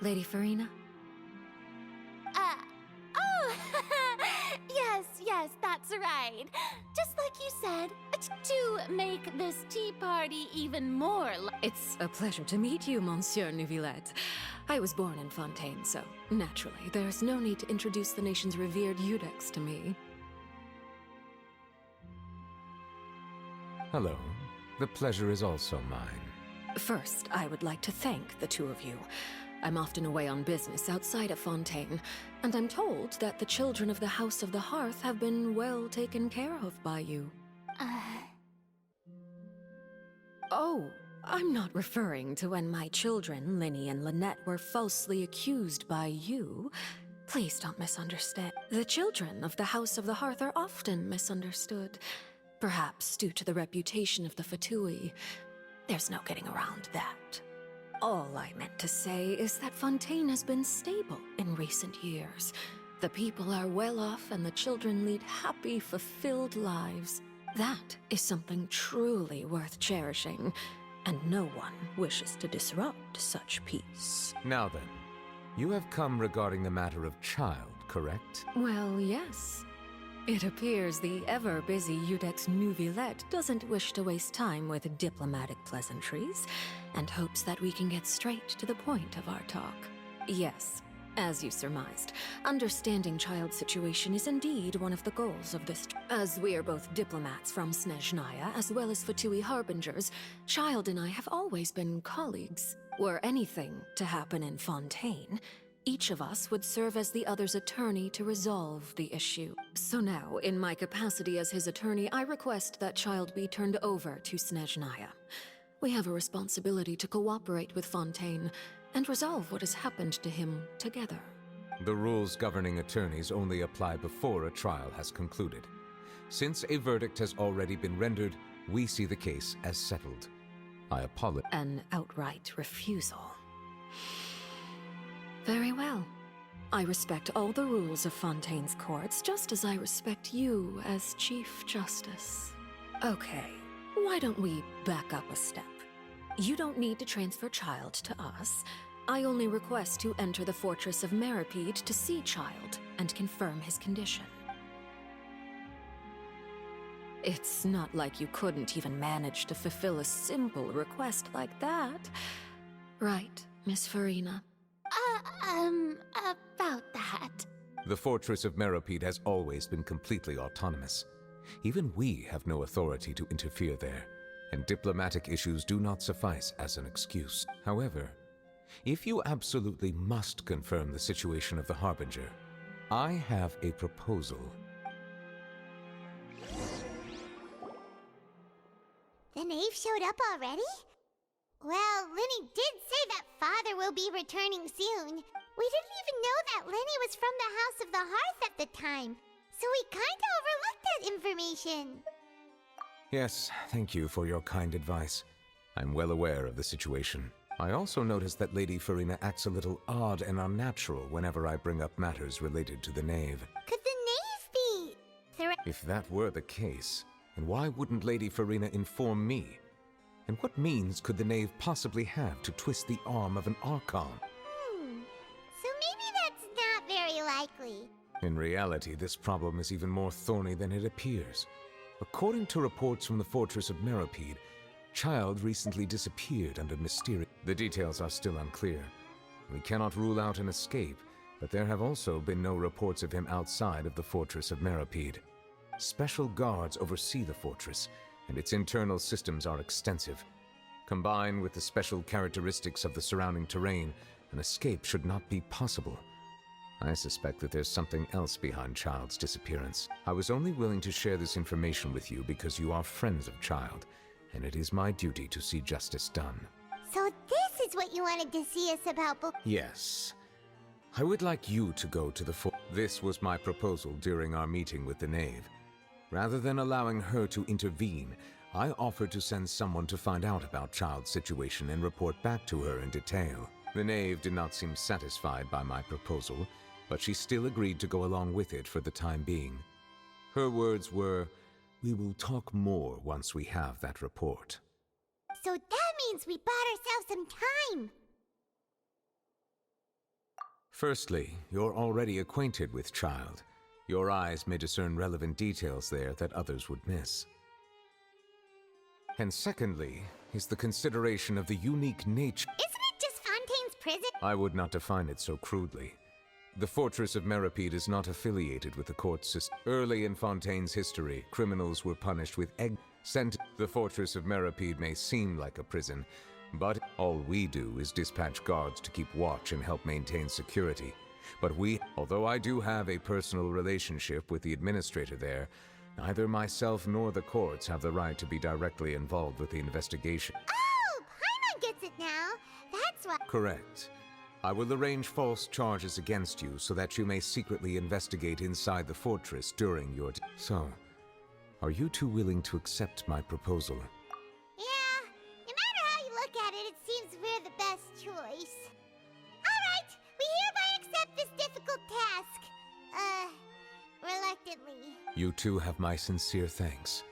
Lady Farina? Oh! yes, that's right. Just like you said, to make this tea party even more It's a pleasure to meet you, Monsieur Neuvillette. I was born in Fontaine, so naturally, there's no need to introduce the nation's revered Eudex to me. Hello. The pleasure is also mine. First, I would like to thank the two of you. I'm often away on business outside of Fontaine, and I'm told that the children of the House of the Hearth have been well taken care of by you. Oh, I'm not referring to when my children, Linny and Lynette, were falsely accused by you. Please don't misunderstand. The children of the House of the Hearth are often misunderstood, perhaps due to the reputation of the Fatui. There's no getting around that. All I meant to say is that Fontaine has been stable in recent years. The people are well off and the children lead happy, fulfilled lives. That is something truly worth cherishing, and no one wishes to disrupt such peace. Now then, you have come regarding the matter of child, correct? Well, yes. It appears the ever-busy Eudex Neuvillette doesn't wish to waste time with diplomatic pleasantries, and hopes that we can get straight to the point of our talk. Yes, as you surmised, understanding child's situation is indeed one of the goals of this. As we are both diplomats from Snezhnaya, as well as Fatui harbingers, Child and I have always been colleagues. Were anything to happen in Fontaine, each of us would serve as the other's attorney to resolve the issue. So now, in my capacity as his attorney, I request that Child be turned over to Snezhnaya. We have a responsibility to cooperate with Fontaine and resolve what has happened to him together. The rules governing attorneys only apply before a trial has concluded. Since a verdict has already been rendered, we see the case as settled. I apologize. An outright refusal. Very well. I respect all the rules of Fontaine's courts, just as I respect you as Chief Justice. Okay, why don't we back up a step? You don't need to transfer Child to us. I only request to enter the fortress of Meripede to see Child and confirm his condition. It's not like you couldn't even manage to fulfill a simple request like that. Right, Miss Farina? About that. The fortress of Meripede has always been completely autonomous. Even we have no authority to interfere there, and diplomatic issues do not suffice as an excuse. However, if you absolutely must confirm the situation of the Harbinger, I have a proposal. The knave showed up already? Well, Linny did say that Father will be returning soon. We didn't even know that Linny was from the House of the Hearth at the time, so we kinda overlooked that information. Yes, thank you for your kind advice. I'm well aware of the situation. I also noticed that Lady Farina acts a little odd and unnatural whenever I bring up matters related to the knave. Could the knave be... If that were the case, then why wouldn't Lady Farina inform me? And what means could the knave possibly have to twist the arm of an Archon? So maybe that's not very likely. In reality, this problem is even more thorny than it appears. According to reports from the fortress of Meripede, Child recently disappeared under mysterious... The details are still unclear. We cannot rule out an escape, but there have also been no reports of him outside of the fortress of Meripede. Special guards oversee the fortress, and its internal systems are extensive. Combined with the special characteristics of the surrounding terrain, an escape should not be possible. I suspect that there's something else behind Child's disappearance. I was only willing to share this information with you because you are friends of Child, and it is my duty to see justice done. So this is what you wanted to see us about before? Yes. I would like you to go to the This was my proposal during our meeting with the knave. Rather than allowing her to intervene, I offered to send someone to find out about Child's situation and report back to her in detail. The knave did not seem satisfied by my proposal, but she still agreed to go along with it for the time being. Her words were, "We will talk more once we have that report." So that means we bought ourselves some time. Firstly, you're already acquainted with Child. Your eyes may discern relevant details there that others would miss. And secondly, is the consideration of the unique nature. Isn't it just Fontaine's prison? I would not define it so crudely. The Fortress of Meripede is not affiliated with the court system. Early in Fontaine's history, criminals were punished with The Fortress of Meripede may seem like a prison, but all we do is dispatch guards to keep watch and help maintain security. But although I do have a personal relationship with the administrator there, neither myself nor the courts have the right to be directly involved with the investigation. Oh, Paimon gets it now. That's why. Correct. I will arrange false charges against you so that you may secretly investigate inside the fortress during your So, are you two willing to accept my proposal? Yeah, no matter how you look at it, it seems we're the best choice. Alright, we hereby accept this difficult task. Reluctantly. You two have my sincere thanks.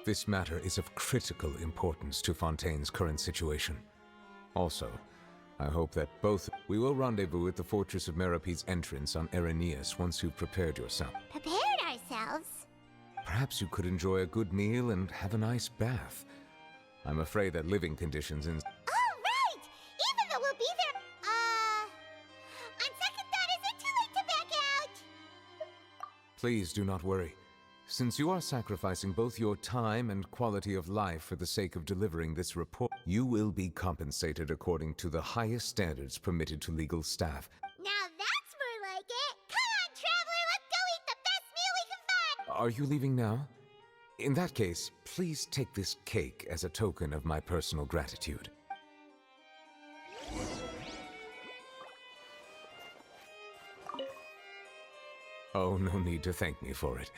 This matter is of critical importance to Fontaine's current situation. Also, I hope that we will rendezvous at the Fortress of Meripede's entrance on Erinius once you've prepared yourself. Prepared ourselves? Perhaps you could enjoy a good meal and have a nice bath. I'm afraid that living conditions in... Oh, right! Even though we'll be there... On second thought, is it too late to back out? Please do not worry. Since you are sacrificing both your time and quality of life for the sake of delivering this report, you will be compensated according to the highest standards permitted to legal staff. Now that's more like it! Come on, Traveler, let's go eat the best meal we can find! Are you leaving now? In that case, please take this cake as a token of my personal gratitude. Oh, no need to thank me for it.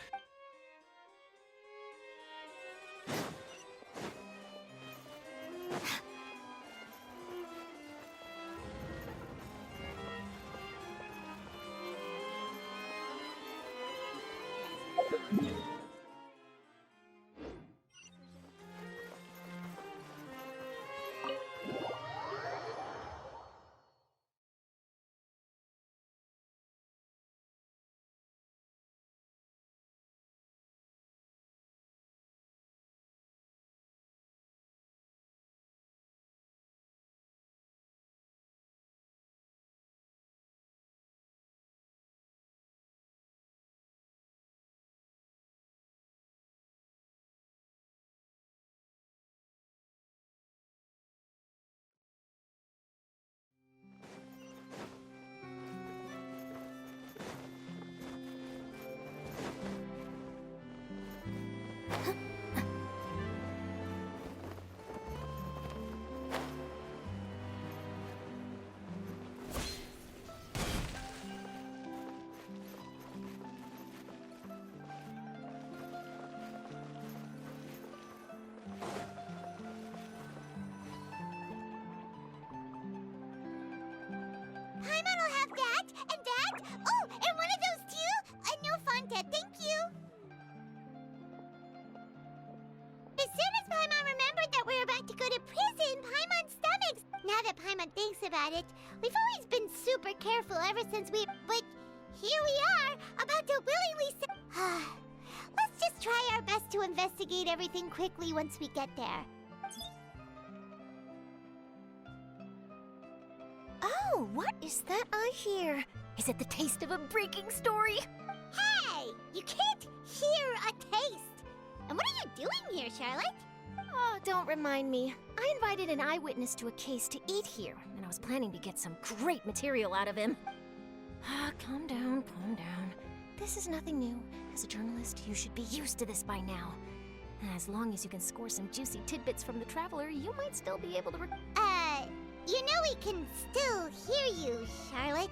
Paimon will have that, and that. Oh, and one of those too? No, Fontaine, thank you. As soon as Paimon remembered that we were about to go to prison, Paimon stomachs. Now that Paimon thinks about it, we've always been super careful ever since But here we are, about to willingly Let's just try our best to investigate everything quickly once we get there. Oh, what is that I hear? Is it the taste of a breaking story? Hey! You can't hear a taste! And what are you doing here, Charlotte? Oh, don't remind me. I invited an eyewitness to a case to eat here, and I was planning to get some great material out of him. Calm down, calm down. This is nothing new. As a journalist, you should be used to this by now. As long as you can score some juicy tidbits from the Traveler, you might still be able to You know we can still hear you, Charlotte.